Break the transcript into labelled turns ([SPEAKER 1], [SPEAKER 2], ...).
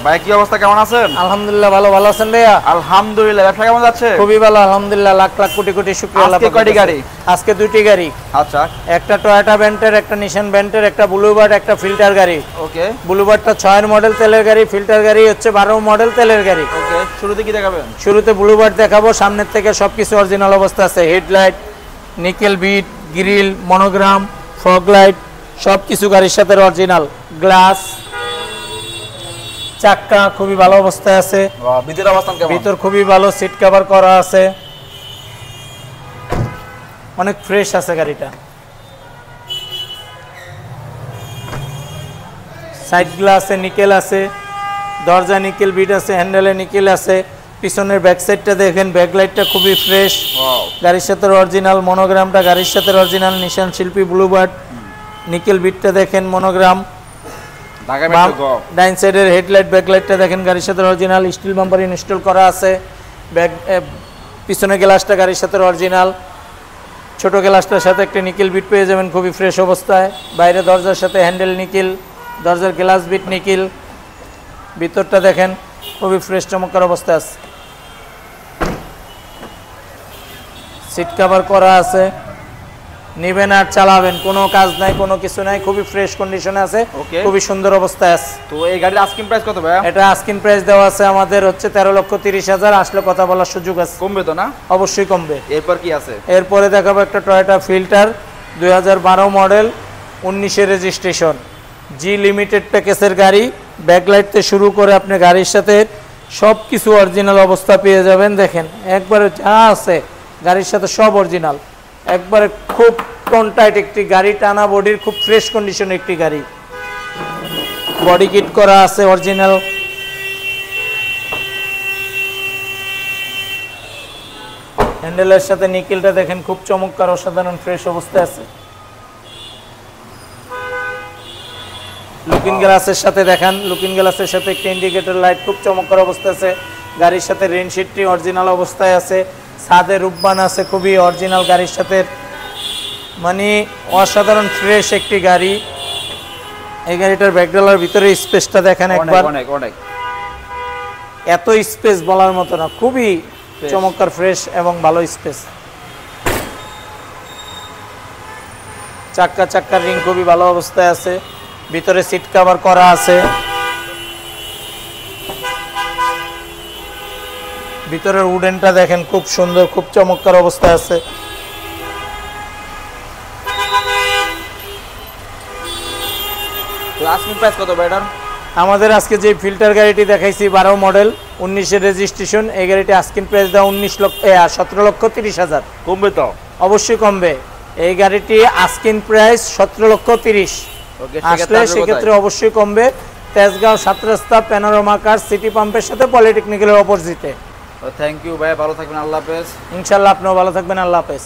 [SPEAKER 1] ভাই কি অবস্থা, কেমন আছেন?
[SPEAKER 2] আলহামদুলিল্লাহ ভালো আছেন ভাইয়া?
[SPEAKER 1] আলহামদুলিল্লাহ। ব্যবসা কেমন যাচ্ছে?
[SPEAKER 2] খুবই ভালো আলহামদুলিল্লাহ, লাখ লাখ কোটি কোটি শুকরিয়া আল্লাহ
[SPEAKER 1] আজকে কয়টি গাড়ি?
[SPEAKER 2] আজকে দুইটি গাড়ি।
[SPEAKER 1] আচ্ছা,
[SPEAKER 2] একটা টয়োটা ভেন্টের, একটা নিশান ভেন্টের, একটা ব্লুবার্ড, একটা ফিল্টার গাড়ি।
[SPEAKER 1] ওকে।
[SPEAKER 2] ব্লুবার্ডটা 6 এর মডেল তেলের গাড়ি, ফিল্টার গাড়ি হচ্ছে 12 মডেল তেলের গাড়ি।
[SPEAKER 1] ওকে, শুরুতে কি দেখাবেন?
[SPEAKER 2] শুরুতে ব্লুবার্ড দেখাবো, সামনের থেকে সবকিছু অরিজিনাল অবস্থা আছে। Headlight, nickel bit, grill, monogram, fog light সবকিছু গাড়ির সাথে অরিজিনাল। গ্লাস, চাক্কা খুবই ভালো অবস্থায় আছে।
[SPEAKER 1] ভিতরের অবস্থান কেমন?
[SPEAKER 2] ভিতর খুবই ভালো, সিট কভার করা আছে, অনেক ফ্রেশ আছে গাড়িটা। সাইড গ্লাসে নিকেল আছে, দরজা নিকেল বিট আছে, হ্যান্ডেলে নিকেল আছে। পিছনের ব্যাক সাইডটা দেখেন, ব্যাক লাইটটা খুবই ফ্রেশ। গাড়ির সাথে অরিজিনাল, মনোগ্রামটা গাড়ির সাথে অরিজিনাল, নিশান শিল্পী ব্লুবার্ড। নিকেল বিটটা দেখেন, মনোগ্রাম। ডাইন সাইডের হেডলাইট, ব্যাকলাইটটা দেখেন গাড়ির সাথে অরিজিনাল। স্টিল বাম্পার ইনস্টল করা আছে। ব্যাক পিছনের গ্লাসটা গাড়ির সাথে অরিজিনাল। ছোট গ্লাসটার সাথে একটা নিকেল বিট পেয়ে যাবেন খুবই ফ্রেশ অবস্থায়। বাইরে দরজার সাথে হ্যান্ডেল নিকেল, দরজার গ্লাস বিট নিকেল। ভিতরটা দেখেন খুবই ফ্রেশ চমৎকার অবস্থায় আছে। সিট কভার করা আছে, নিবেন আর চালাবেন, কোনো কাজ নাই, কোনো কিছু নাই, খুবই ফ্রেশ কন্ডিশনে আছে, খুবই সুন্দর অবস্থায় আছে।
[SPEAKER 1] তো এই গাড়ির আস্কিং প্রাইস কত ভাই?
[SPEAKER 2] এটা আস্কিং প্রাইস দেওয়া আছে আমাদের হচ্ছে 13,30,000। আসলে কথা বলার সুযোগ আছে।
[SPEAKER 1] কমবে তো না?
[SPEAKER 2] অবশ্যই কমবে।
[SPEAKER 1] এরপর কি আছে?
[SPEAKER 2] এরপরে দেখাবো একটা টয়োটা ফিল্টার 2012 মডেল, 19-এর রেজিস্ট্রেশন, জি লিমিটেড প্যাকেজের গাড়ি। ব্যাকলাইট থেকে শুরু করে আপনি গাড়ির সাথে সব কিছু অরিজিনাল অবস্থা পেয়ে যাবেন। দেখেন একবারে যা আছে গাড়ির সাথে সব অরিজিনাল, একবারে খুব কনটাইট একটি গাড়ি, টানা বডির খুব ফ্রেশ কন্ডিশন একটি গাড়ি। বডি কিট করা আছে অরিজিনাল। হ্যান্ডেলের সাথে নিকেলটা দেখেন খুব চমৎকার, অসাধারণ ফ্রেশ অবস্থায় আছে। লুকিং গ্লাসের সাথে দেখেন, লুকিং গ্লাসের সাথে একটা ইন্ডিকেটর লাইট খুব চমৎকার অবস্থায় আছে। গাড়ির সাথে রেনশিটটি অরিজিনাল অবস্থায় আছে। ছাদে রূপবান আছে খুবই অরিজিনাল গাড়ির সাথে, মানে অসাধারণ ফ্রেশ একটি গাড়ি। এই গাড়িটার ব্যাকডালার ভিতরে স্পেসটা দেখেন একবার, এত স্পেস বলার মতো না, খুবই চমৎকার ফ্রেশ এবং ভালো স্পেস। চাক্কার রিং খুবই ভালো অবস্থায় আছে। ভিতরে সিট কভার করা আছে। ভিতরের উডেনটা দেখেন খুব সুন্দর, খুব চমৎকার অবস্থায় আছে। আমাদের আজকে যে ফিল্টার গাড়িটি দেখাইছি 12 মডেল, 19-এর রেজিস্ট্রেশন, এই গাড়িটি আস্কিং প্রাইস দেওয়া 17,30,000।
[SPEAKER 1] কমবে তো?
[SPEAKER 2] অবশ্যই কমবে। এই গাড়িটি আস্কিং প্রাইস 17,30,000। আসলে সেক্ষেত্রে অবশ্যই কমবে। তেজগাঁও 7 রাস্তা, প্যানোরামা কার, সিটি পাম্পের সাথে পলিটেকনিক্যালের অপোজিটে।
[SPEAKER 1] থ্যাংক ইউ ভাই, ভালো থাকবেন, আল্লাহ হাফেজ।
[SPEAKER 2] ইনশাআল্লাহ আপনিও ভালো থাকবেন, আল্লাহ হাফেজ।